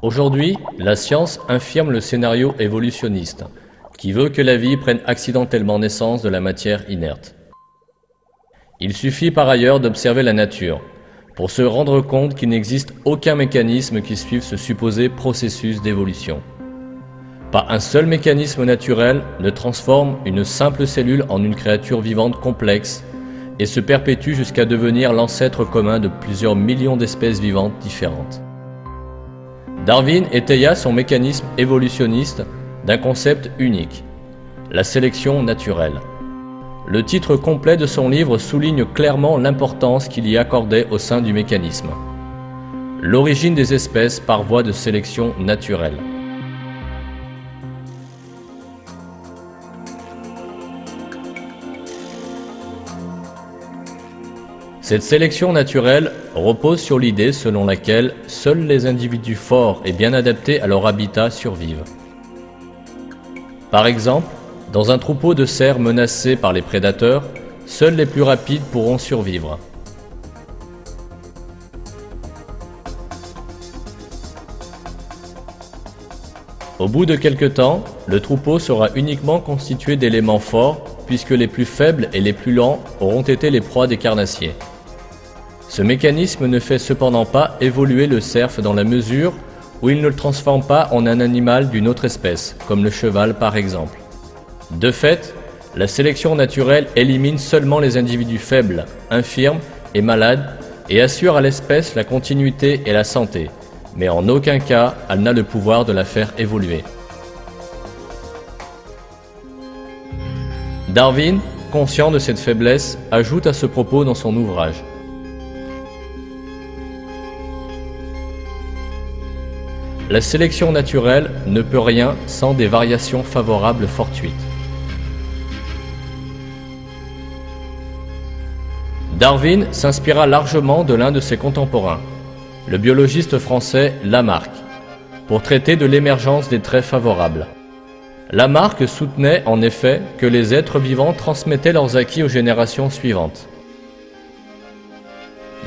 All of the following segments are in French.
Aujourd'hui, la science infirme le scénario évolutionniste, qui veut que la vie prenne accidentellement naissance de la matière inerte. Il suffit par ailleurs d'observer la nature, pour se rendre compte qu'il n'existe aucun mécanisme qui suive ce supposé processus d'évolution. Pas un seul mécanisme naturel ne transforme une simple cellule en une créature vivante complexe et se perpétue jusqu'à devenir l'ancêtre commun de plusieurs millions d'espèces vivantes différentes. Darwin étaya son mécanisme évolutionniste d'un concept unique, la sélection naturelle. Le titre complet de son livre souligne clairement l'importance qu'il y accordait au sein du mécanisme. L'origine des espèces par voie de sélection naturelle. Cette sélection naturelle repose sur l'idée selon laquelle seuls les individus forts et bien adaptés à leur habitat survivent. Par exemple, dans un troupeau de cerfs menacés par les prédateurs, seuls les plus rapides pourront survivre. Au bout de quelque temps, le troupeau sera uniquement constitué d'éléments forts puisque les plus faibles et les plus lents auront été les proies des carnassiers. Ce mécanisme ne fait cependant pas évoluer le cerf dans la mesure où il ne le transforme pas en un animal d'une autre espèce, comme le cheval par exemple. De fait, la sélection naturelle élimine seulement les individus faibles, infirmes et malades et assure à l'espèce la continuité et la santé, mais en aucun cas elle n'a le pouvoir de la faire évoluer. Darwin, conscient de cette faiblesse, ajoute à ce propos dans son ouvrage: la sélection naturelle ne peut rien sans des variations favorables fortuites. Darwin s'inspira largement de l'un de ses contemporains, le biologiste français Lamarck, pour traiter de l'émergence des traits favorables. Lamarck soutenait en effet que les êtres vivants transmettaient leurs acquis aux générations suivantes.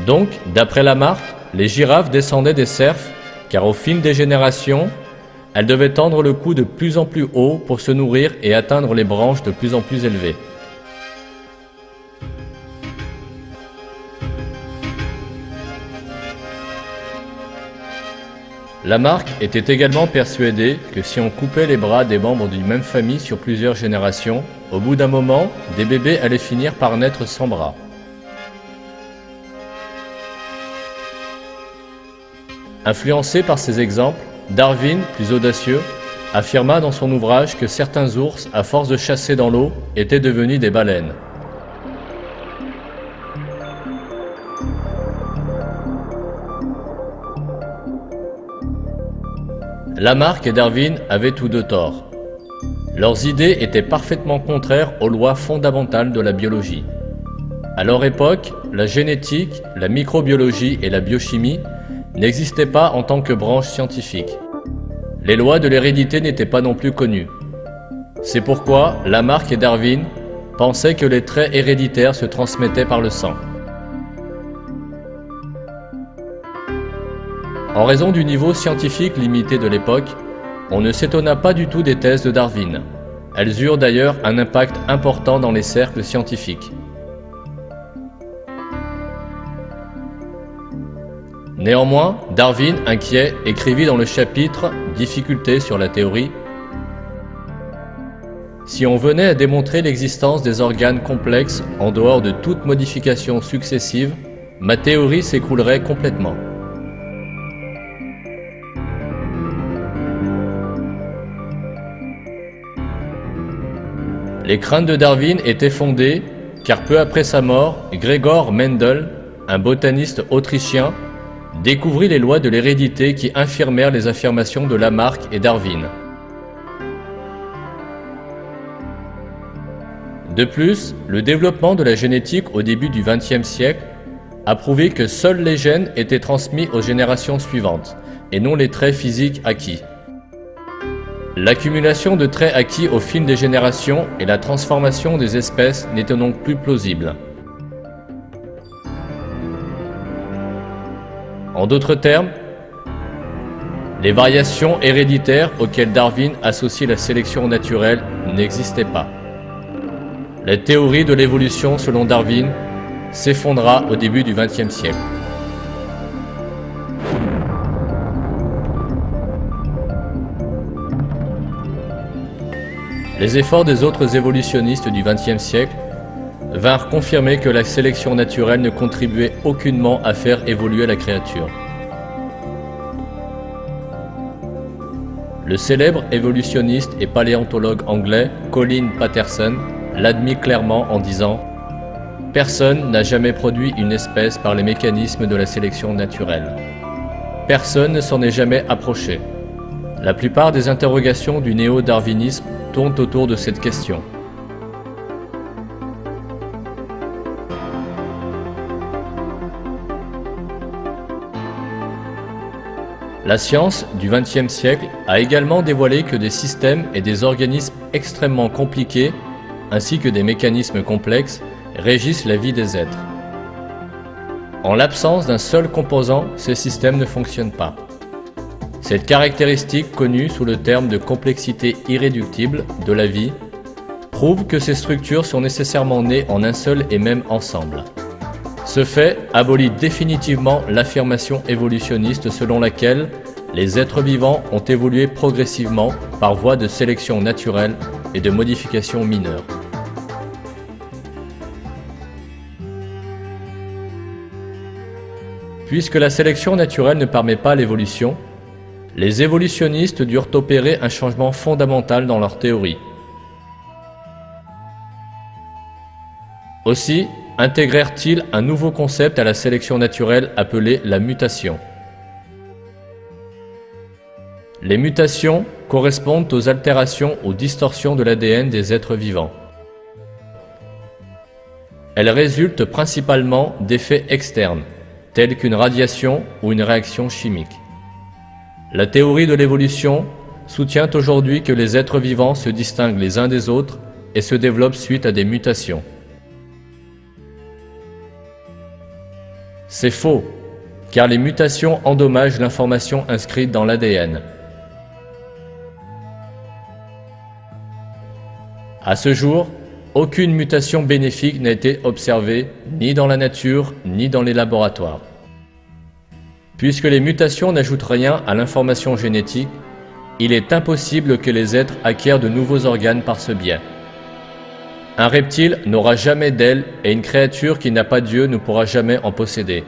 Donc, d'après Lamarck, les girafes descendaient des cerfs car au fil des générations, elles devaient tendre le cou de plus en plus haut pour se nourrir et atteindre les branches de plus en plus élevées. Lamarck était également persuadé que si on coupait les bras des membres d'une même famille sur plusieurs générations, au bout d'un moment, des bébés allaient finir par naître sans bras. Influencé par ces exemples, Darwin, plus audacieux, affirma dans son ouvrage que certains ours, à force de chasser dans l'eau, étaient devenus des baleines. Lamarck et Darwin avaient tous deux tort. Leurs idées étaient parfaitement contraires aux lois fondamentales de la biologie. À leur époque, la génétique, la microbiologie et la biochimie n'existaient pas en tant que branche scientifique. Les lois de l'hérédité n'étaient pas non plus connues. C'est pourquoi Lamarck et Darwin pensaient que les traits héréditaires se transmettaient par le sang. En raison du niveau scientifique limité de l'époque, on ne s'étonna pas du tout des thèses de Darwin. Elles eurent d'ailleurs un impact important dans les cercles scientifiques. Néanmoins, Darwin, inquiet, écrivit dans le chapitre « Difficultés sur la théorie » : « Si on venait à démontrer l'existence des organes complexes en dehors de toute modification successive, ma théorie s'écroulerait complètement. » Les craintes de Darwin étaient fondées car peu après sa mort, Gregor Mendel, un botaniste autrichien, découvrit les lois de l'hérédité qui infirmèrent les affirmations de Lamarck et Darwin. De plus, le développement de la génétique au début du XXe siècle a prouvé que seuls les gènes étaient transmis aux générations suivantes, et non les traits physiques acquis. L'accumulation de traits acquis au fil des générations et la transformation des espèces n'étaient donc plus plausibles. En d'autres termes, Les variations héréditaires auxquelles Darwin associe la sélection naturelle n'existaient pas. La théorie de l'évolution selon Darwin s'effondra au début du XXe siècle. Les efforts des autres évolutionnistes du XXe siècle vinrent confirmer que la sélection naturelle ne contribuait aucunement à faire évoluer la créature. Le célèbre évolutionniste et paléontologue anglais Colin Patterson l'admit clairement en disant « Personne n'a jamais produit une espèce par les mécanismes de la sélection naturelle. Personne ne s'en est jamais approché. La plupart des interrogations du néo-darwinisme tournent autour de cette question. » La science du XXe siècle a également dévoilé que des systèmes et des organismes extrêmement compliqués, ainsi que des mécanismes complexes, régissent la vie des êtres. En l'absence d'un seul composant, ces systèmes ne fonctionnent pas. Cette caractéristique, connue sous le terme de complexité irréductible de la vie, prouve que ces structures sont nécessairement nées en un seul et même ensemble. Ce fait abolit définitivement l'affirmation évolutionniste selon laquelle les êtres vivants ont évolué progressivement par voie de sélection naturelle et de modification mineure. Puisque la sélection naturelle ne permet pas l'évolution, les évolutionnistes durent opérer un changement fondamental dans leur théorie. Aussi, intégrèrent-ils un nouveau concept à la sélection naturelle appelé la mutation. Les mutations correspondent aux altérations ou distorsions de l'ADN des êtres vivants. Elles résultent principalement d'effets externes, tels qu'une radiation ou une réaction chimique. La théorie de l'évolution soutient aujourd'hui que les êtres vivants se distinguent les uns des autres et se développent suite à des mutations. C'est faux, car les mutations endommagent l'information inscrite dans l'ADN. À ce jour, aucune mutation bénéfique n'a été observée ni dans la nature ni dans les laboratoires. Puisque les mutations n'ajoutent rien à l'information génétique, il est impossible que les êtres acquièrent de nouveaux organes par ce biais. Un reptile n'aura jamais d'ailes et une créature qui n'a pas d'yeux ne pourra jamais en posséder.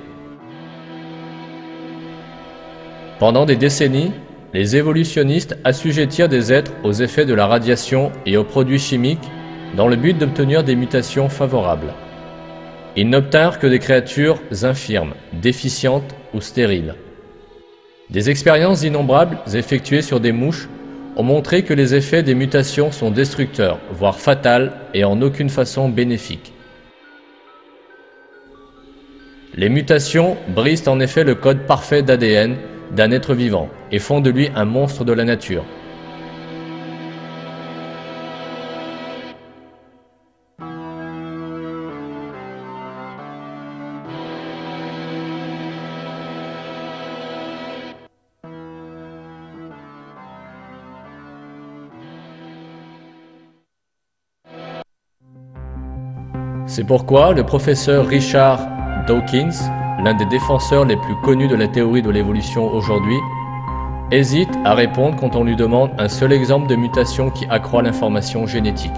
Pendant des décennies, les évolutionnistes assujettirent des êtres aux effets de la radiation et aux produits chimiques dans le but d'obtenir des mutations favorables. Ils n'obtinrent que des créatures infirmes, déficientes ou stériles. Des expériences innombrables effectuées sur des mouches ont montré que les effets des mutations sont destructeurs, voire fatals, et en aucune façon bénéfiques. Les mutations brisent en effet le code parfait d'ADN d'un être vivant et font de lui un monstre de la nature. C'est pourquoi le professeur Richard Dawkins, l'un des défenseurs les plus connus de la théorie de l'évolution aujourd'hui, hésite à répondre quand on lui demande un seul exemple de mutation qui accroît l'information génétique.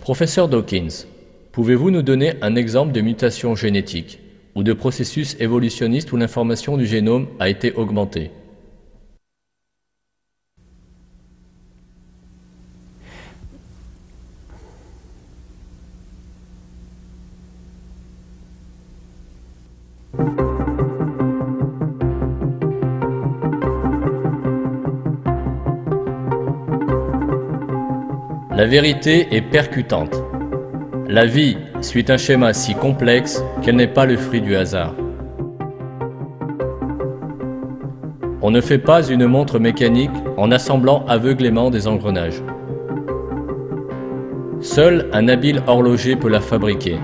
Professeur Dawkins, pouvez-vous nous donner un exemple de mutation génétique ou de processus évolutionniste où l'information du génome a été augmentée? La vérité est percutante. La vie suit un schéma si complexe qu'elle n'est pas le fruit du hasard. On ne fait pas une montre mécanique en assemblant aveuglément des engrenages. Seul un habile horloger peut la fabriquer.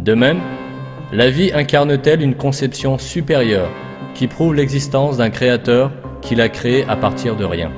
De même, la vie incarne-t-elle une conception supérieure qui prouve l'existence d'un créateur qui l'a créé à partir de rien ?